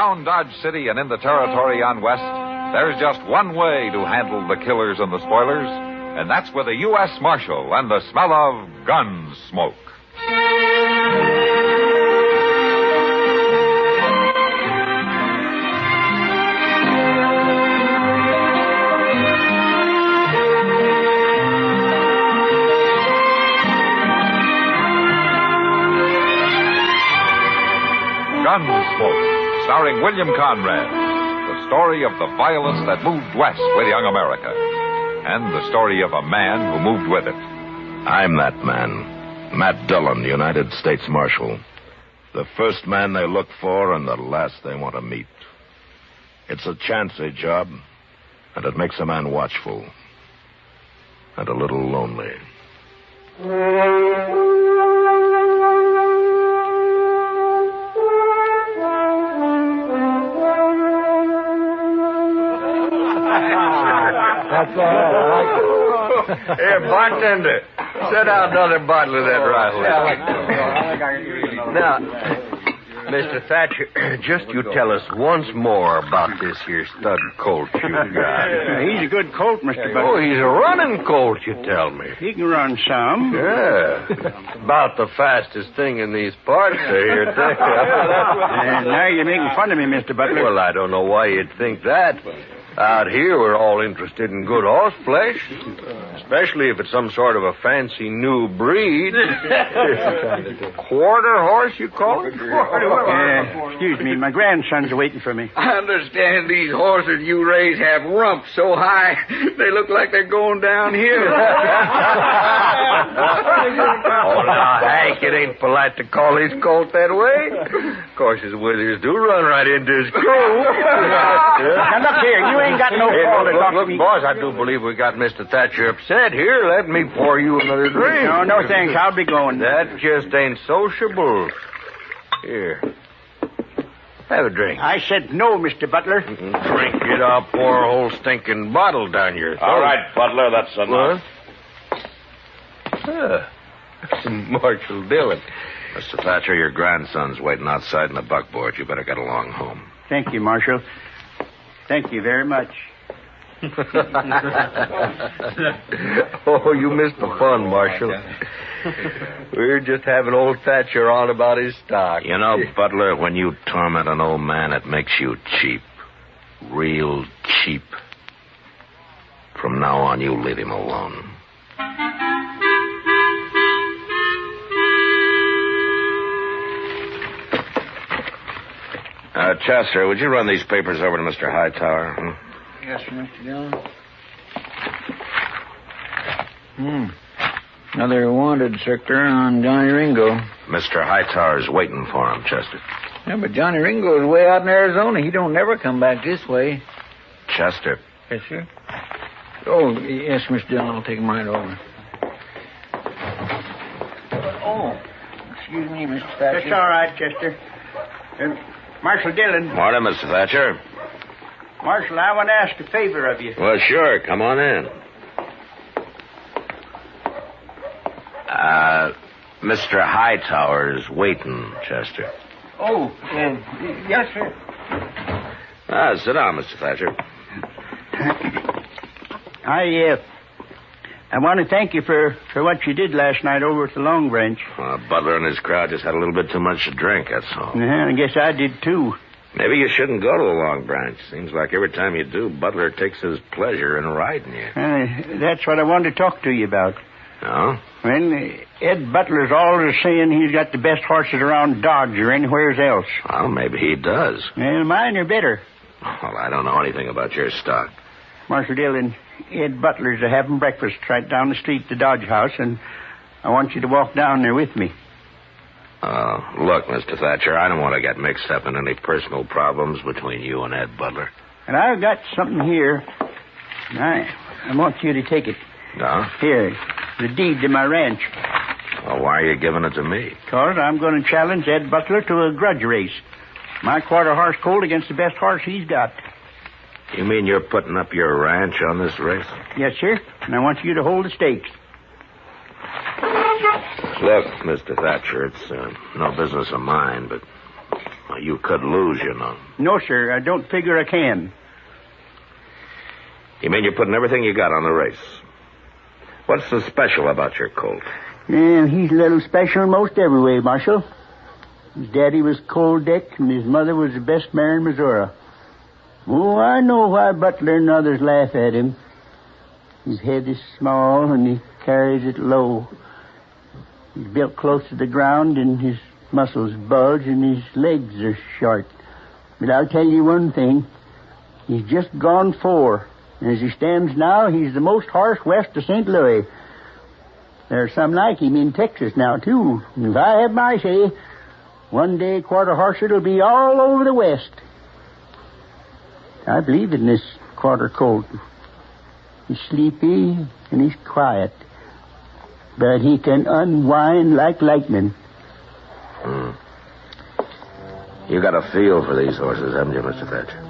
around Dodge City and in the territory on West, there's just one way to handle the killers and the spoilers, and that's with a U.S. Marshal and the smell of Gunsmoke. Gunsmoke, starring William Conrad. The story of the violence that moved west with young America. And the story of a man who moved with it. I'm that man. Matt Dillon, United States Marshal. The first man they look for and the last they want to meet. It's a chancy job, and it makes a man watchful. And a little lonely. That's all right. Here, bartender, set out another bottle of that rifle. Now, Mr. Thatcher, just you tell us once more about this here stud colt you got. He's a good colt, Mr. Butler. Oh, he's a running colt, you tell me. He can run some. Yeah. About the fastest thing in these parts here, too. And now you're making fun of me, Mr. Butler. Well, I don't know why you'd think that. Out here, we're all interested in good horse flesh, especially if it's some sort of a fancy new breed. Quarter horse, you call it? Excuse me, my grandson's waiting for me. I understand these horses you raise have rumps so high they look like they're going downhill. Oh, now, Hank, it ain't polite to call his colt that way. Of course, his withers do run right into his crew. Now, look here, you ain't got no call to talk to Look, me. boss, I do believe we got Mr. Thatcher upset. Here, let me pour you another drink. No, thanks. I'll be going. That just ain't sociable. Here. Have a drink. I said no, Mr. Butler. Drink it up, pour a whole stinking bottle down your throat. All right, Butler, that's enough. Marshal Dillon. Mr. Thatcher, your grandson's waiting outside in the buckboard. You better get along home. Thank you, Marshal. Thank you very much. Oh, you missed the fun, Marshal. We're just having old Thatcher on about his stock. You know, Butler, when you torment an old man, it makes you cheap. Real cheap. From now on, you leave him alone. Chester, would you run these papers over to Mr. Hightower? Yes, sir, Mr. Dillon. Another wanted circular on Johnny Ringo. Mr. Hightower's waiting for him, Chester. Yeah, but Johnny Ringo's way out in Arizona. He don't never come back this way. Chester. Yes, sir. Oh, yes, Mr. Dillon. I'll take him right over. Oh, excuse me, Mr. Thatcher. That's all right, Chester. Marshal Dillon. Morning, Mr. Thatcher. Marshal, I want to ask a favor of you. Well, sure. Come on in. Mr. Hightower's waiting, Chester. Oh, yes, sir. Sit down, Mr. Thatcher. I want to thank you for what you did last night over at the Long Branch. Butler and his crowd just had a little bit too much to drink, that's all. I guess I did, too. Maybe you shouldn't go to the Long Branch. Seems like every time you do, Butler takes his pleasure in riding you. That's what I wanted to talk to you about. Oh? Well, Ed Butler's always saying he's got the best horses around Dodge or anywhere else. Well, maybe he does. Well, mine are better. Well, I don't know anything about your stock. Marshal Dillon, Ed Butler's having breakfast right down the street at the Dodge House, and I want you to walk down there with me. Look, Mr. Thatcher, I don't want to get mixed up in any personal problems between you and Ed Butler. And I've got something here. I want you to take it. No? Here, the deed to my ranch. Well, why are you giving it to me? Because I'm going to challenge Ed Butler to a grudge race. My quarter horse colt against the best horse he's got. You mean you're putting up your ranch on this race? Yes, sir. And I want you to hold the stakes. Look, Mr. Thatcher, it's no business of mine, but You could lose, you know. No, sir. I don't figure I can. You mean you're putting everything you got on the race? What's so special about your colt? He's a little special in most every way, Marshal. His daddy was Cold Dick, and his mother was the best mare in Missouri. Oh, I know why Butler and others laugh at him. His head is small, and he carries it low. He's built close to the ground, and his muscles bulge, and his legs are short. But I'll tell you one thing. He's just gone 4. And as he stands now, he's the most horse west of St. Louis. There's some like him in Texas now, too. And if I have my say, one day Quarter Horse will be all over the West. I believe in this Quarter colt. He's sleepy and he's quiet. But he can unwind like lightning. You got a feel for these horses, haven't you, Mr. Thatcher?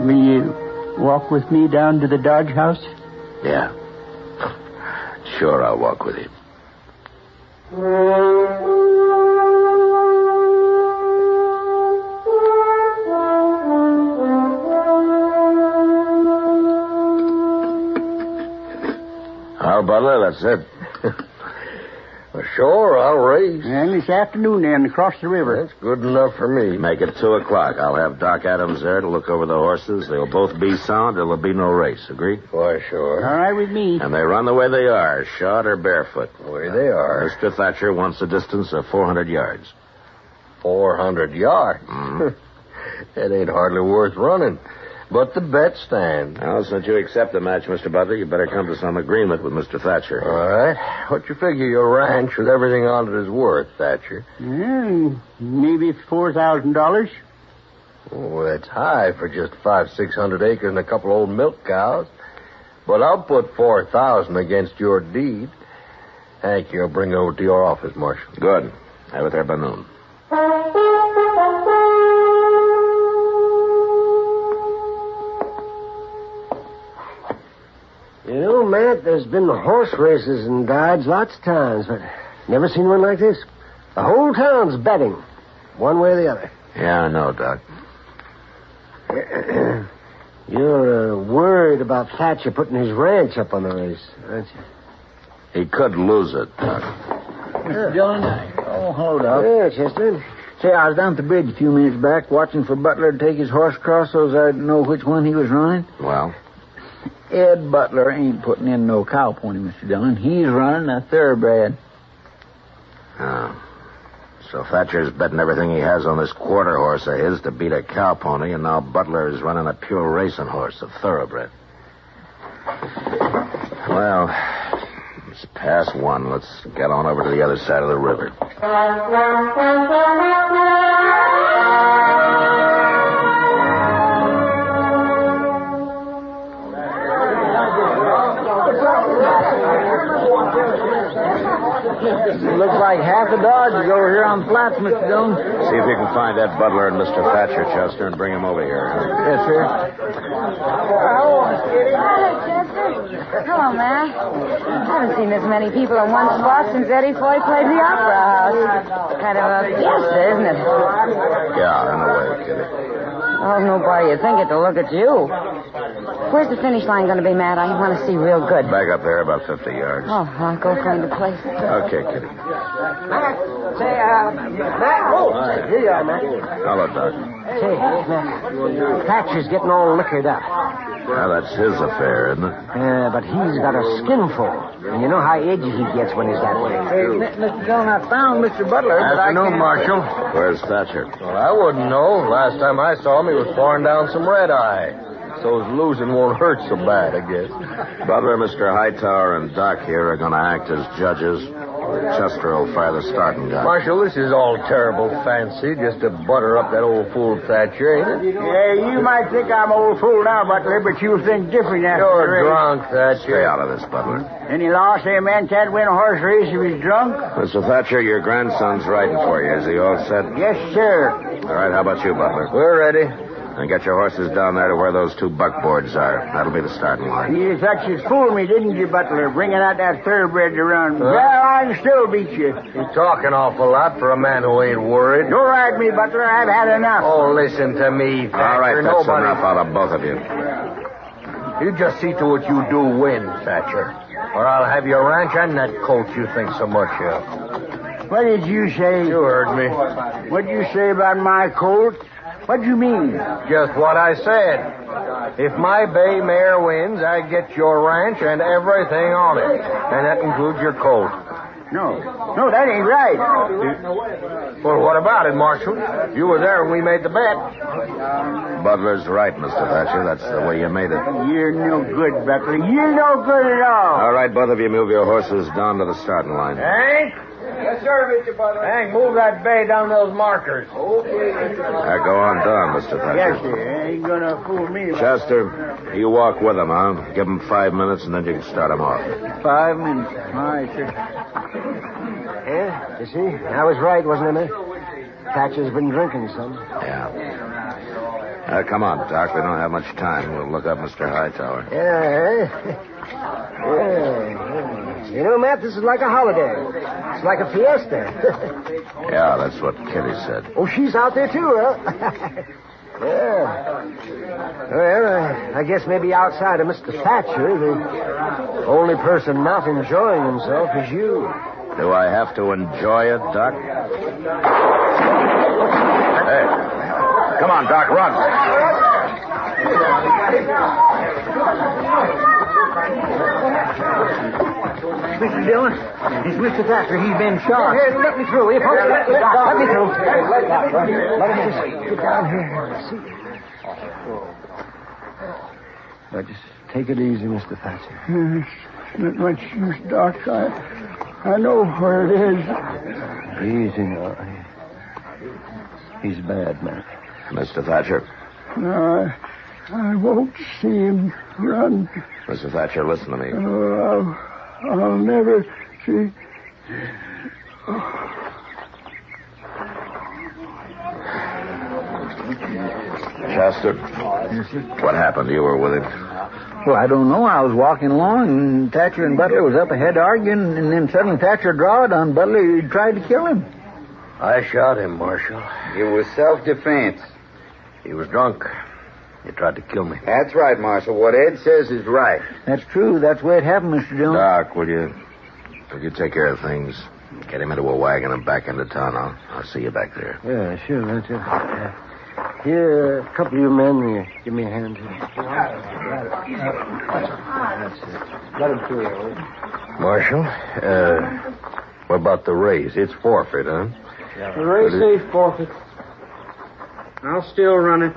Will you walk with me down to the Dodge House? Yeah. Sure, I'll walk with you. Well, Butler, that's it. Well, sure, I'll race. And this afternoon, then, across the river. That's good enough for me. Make it 2 o'clock. I'll have Doc Adams there to look over the horses. They'll both be sound, or there'll be no race. Agreed? Why, sure. All right with me. And they run the way they are, shod or barefoot. The way they are. Mr. Thatcher wants a distance of 400 yards. 400 yards? Mm-hmm. That ain't hardly worth running. But the bet stands. Now, since you accept the match, Mr. Butler, you better come to some agreement with Mr. Thatcher. All right. What you figure your ranch with everything on it is worth, Thatcher? Maybe $4,000. Oh, that's high for just 500-600 acres and a couple old milk cows. But I'll put 4,000 against your deed. Hank, you'll bring it over to your office, Marshal. Good. Have it there by noon. You know, Matt, there's been horse races in Dodge lots of times, but never seen one like this. The whole town's betting, one way or the other. Yeah, I know, Doc. You're worried about Thatcher putting his ranch up on the race, aren't you? He could lose it, Doc. Mr. Dillon? Oh, hold up. Yeah, Chester. Say, I was down at the bridge a few minutes back watching for Butler to take his horse across so I'd know which one he was running. Well? Ed Butler ain't putting in no cow pony, Mr. Dillon. He's running a thoroughbred. Oh. So Thatcher's betting everything he has on this quarter horse of his to beat a cow pony, and now Butler is running a pure racing horse, a thoroughbred. Well, it's past 1. Let's get on over to the other side of the river. Looks like half the Dodge is over here on the flats, Mr. Dillon. See if you can find Ed Butler and Mr. Thatcher, Chester, and bring him over here. Yes, sir. Hello, Chester. Hello, Matt. I haven't seen this many people in one spot since Eddie Foy played the Opera House. Kind of a fiesta, isn't it? Yeah, in a way, Kitty. Oh, nobody would think it to look at you. Where's the finish line going to be, Matt? I want to see real good. Back up there about 50 yards. Oh, I'll go find a place. Okay, Kitty. Matt, say, Matt. Oh, here you are, Matt. Hello, Doc. Say, Matt, Thatcher's getting all liquored up. Well, that's his affair, isn't it? But he's got a skinful. And you know how edgy he gets when he's that way. Hey, Mr. Dillon, I found Mr. Butler, but I Afternoon, can't... Marshal. Where's Thatcher? Well, I wouldn't know. Last time I saw him, he was pouring down some red eye. So his losing won't hurt so bad, I guess. Butler, Mr. Hightower, and Doc here are going to act as judges. Chester will fire the starting gun. Marshal, this is all terrible fancy, just to butter up that old fool Thatcher, ain't it? Yeah, you might think I'm old fool now, Butler, but you'll think different after the You're race. drunk, Thatcher. Stay out of this, Butler. Any law say a man can't win a horse race if he's drunk? Mr. Thatcher, your grandson's riding for you. Is he all set? Yes, sir. All right, how about you, Butler? We're ready. And get your horses down there to where those 2 buckboards are. That'll be the starting line. You thought you'd fool me, didn't you, Butler? Bringing out that thoroughbred to run. Well, I can still beat you. You're talking awful lot for a man who ain't worried. Don't ride me, Butler. I've had enough. Oh, listen to me, Thatcher. All right, that's enough out of both of you. You just see to it you do win, Thatcher. Or I'll have your ranch and that colt you think so much of. What did you say? You heard me. What did you say about my colt? What do you mean? Just what I said. If my bay mare wins, I get your ranch and everything on it. And that includes your colt. No, that ain't right. Well, what about it, Marshal? You were there when we made the bet. Butler's right, Mr. Thatcher. That's the way you made it. You're no good, Butler. You're no good at all. All right, both of you move your horses down to the starting line. Hank? Yes, sir, Mr. Butler. Hank, move that bay down those markers. Okay, Mr. Butler. Go on down, Mr. Thatcher. Yes, sir. Ain't gonna fool me. Chester, you walk with them, huh? Give them 5 minutes, and then you can start them off. 5 minutes. All right, sir. Yeah, you see? I was right, wasn't I, man? Thatcher's been drinking some. Yeah. Come on, Doc. We don't have much time. We'll look up Mr. Hightower. Yeah. You know, Matt, this is like a holiday. It's like a fiesta. Yeah, that's what Kitty said. Oh, she's out there, too, huh? Yeah. Well, I guess maybe outside of Mr. Thatcher, the only person not enjoying himself is you. Do I have to enjoy it, Doc? Hey. Come on, Doc, run. Mr. Dillon, it's Mr. Thatcher. He's been shot. Here, let me through, will you, folks? Let me through. Let me just get down here and see. Now, just take it easy, Mr. Thatcher. It's not much use, Doc. I know where it is. Easy now. He's bad, man. Mr. Thatcher. No, I won't see him run. Mr. Thatcher, listen to me. Oh, I'll never see. Chester? Yes, sir. What happened? You were with him. Well, I don't know. I was walking along, and Thatcher and Butler was up ahead arguing, and then suddenly Thatcher drawed on Butler. He tried to kill him. I shot him, Marshal. It was self-defense. He was drunk. He tried to kill me. That's right, Marshal. What Ed says is right. That's true. That's the way it happened, Mr. Dillon. Doc, will you take care of things? Get him into a wagon and back into town. I'll see you back there. Yeah, sure, that's it. Here, a couple of you men, give me a hand here. That's it. Let him through there, will you? Marshal, what about the race? It's forfeit, huh? The race ain't forfeit. I'll still run it.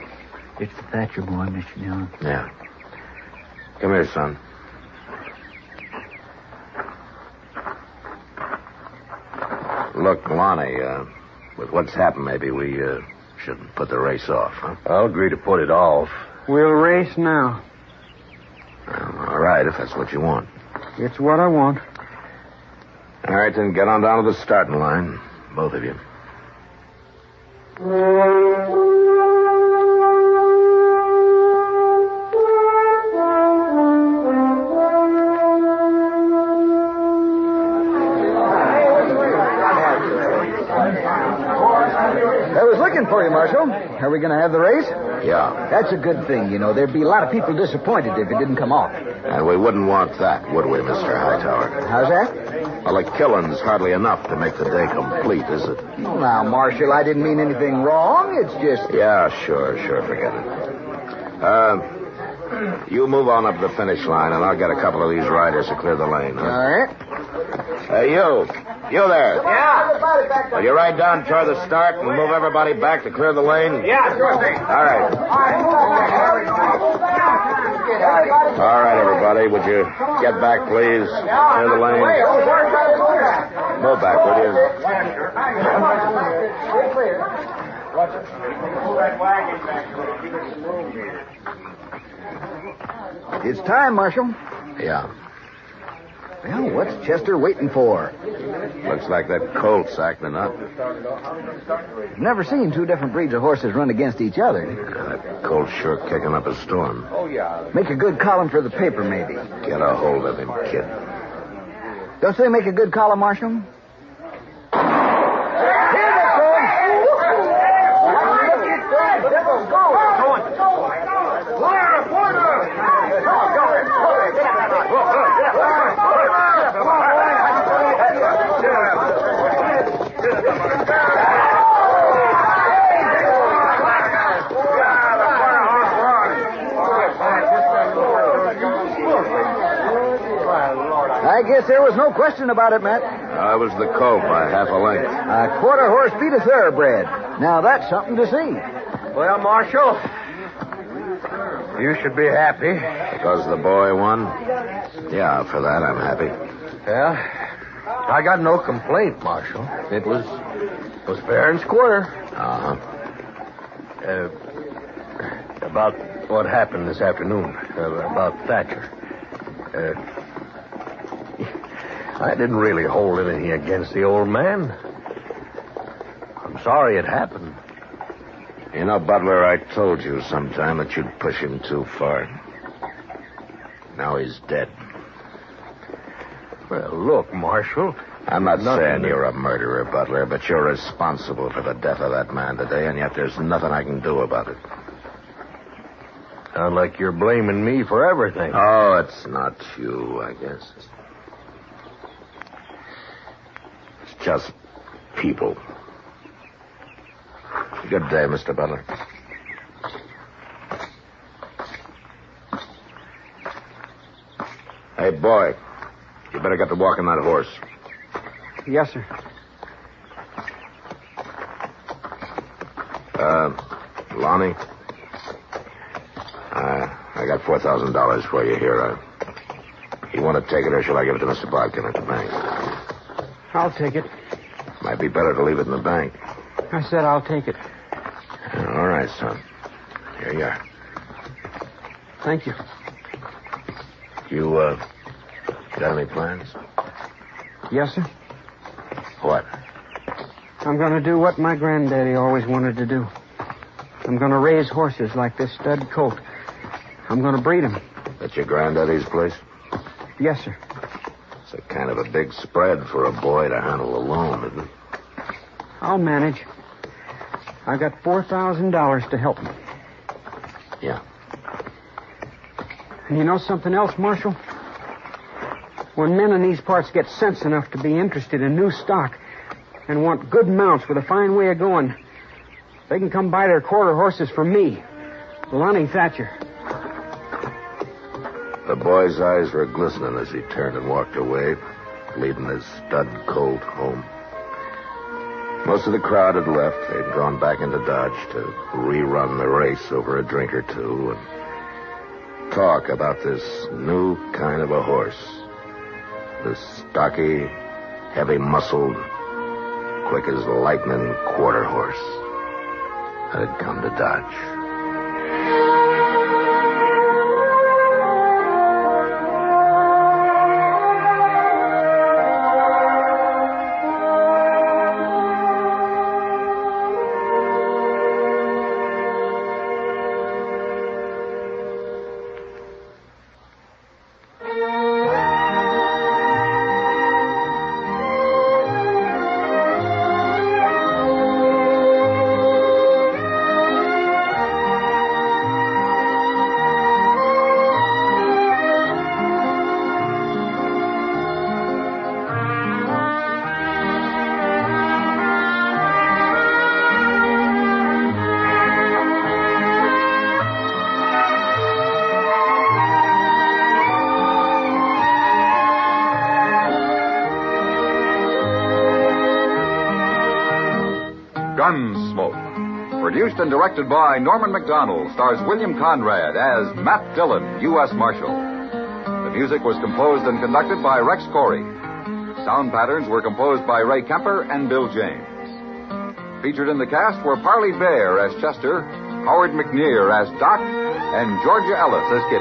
It's the Thatcher boy, Mr. Dillon. Yeah. Come here, son. Look, Lonnie, with what's happened, maybe we shouldn't put the race off, huh? I'll agree to put it off. We'll race now. All right, if that's what you want. It's what I want. All right, then get on down to the starting line, both of you. I was looking for you, Marshal. Are we going to have the race? Yeah. That's a good thing, you know. There'd be a lot of people disappointed if it didn't come off. And we wouldn't want that, would we, Mr. Hightower? How's that? Well, the killing's hardly enough to make the day complete, is it? Well, now, Marshal, I didn't mean anything wrong. It's just... Yeah, sure, forget it. You move on up the finish line, and I'll get a couple of these riders to clear the lane. Huh? All right. You there. Yeah. Will you ride down toward the start and move everybody back to clear the lane? Yeah, sure thing. All right. All right, everybody. Would you get back, please? Clear the lane. Move back, will you? It's time, Marshal. Yeah. Well, what's Chester waiting for? Looks like that colt's acting up. I've never seen two different breeds of horses run against each other. That colt's sure kicking up a storm. Make a good column for the paper, maybe. Get a hold of him, kid. Don't they make a good column, Marshal? I guess there was no question about it, Matt. I was the colt by half a length. A quarter horse beat a thoroughbred. Now that's something to see. Well, Marshal, you should be happy. Because the boy won? Yeah, for that I'm happy. Well, I got no complaint, Marshal. It was fair and square. Uh-huh. About what happened this afternoon, about Thatcher. I didn't really hold anything against the old man. I'm sorry it happened. You know, Butler, I told you sometime that you'd push him too far. Now he's dead. Well, look, Marshal. I'm not saying you're a murderer, Butler, but you're responsible for the death of that man today, and yet there's nothing I can do about it. Sound like you're blaming me for everything. Oh, it's not you, I guess. It's just people. Good day, Mr. Butler. Hey, boy, you better get to walking that horse. Yes, sir. Lonnie, I got $4,000 for you here. You want to take it, or shall I give it to Mr. Bodkin at the bank? I'll take it. Might be better to leave it in the bank. I said I'll take it. All right, son. Here you are. Thank you. You, got any plans? Yes, sir. What? I'm going to do what my granddaddy always wanted to do. I'm going to raise horses like this stud colt. I'm going to breed them. At your granddaddy's place? Yes, sir. It's a kind of a big spread for a boy to handle alone, isn't it? I'll manage. I got $4,000 to help me. Yeah. And you know something else, Marshal? When men in these parts get sense enough to be interested in new stock and want good mounts with a fine way of going, they can come buy their quarter horses from me, Lonnie Thatcher. The boy's eyes were glistening as he turned and walked away, leading his stud colt home. Most of the crowd had left. They'd gone back into Dodge to rerun the race over a drink or two and talk about this new kind of a horse. This stocky, heavy-muscled, quick as lightning quarter horse that had come to Dodge. Gunsmoke. Produced and directed by Norman MacDonald, stars William Conrad as Matt Dillon, U.S. Marshal. The music was composed and conducted by Rex Corey. Sound patterns were composed by Ray Kemper and Bill James. Featured in the cast were Parley Bear as Chester, Howard McNear as Doc, and Georgia Ellis as Kitty.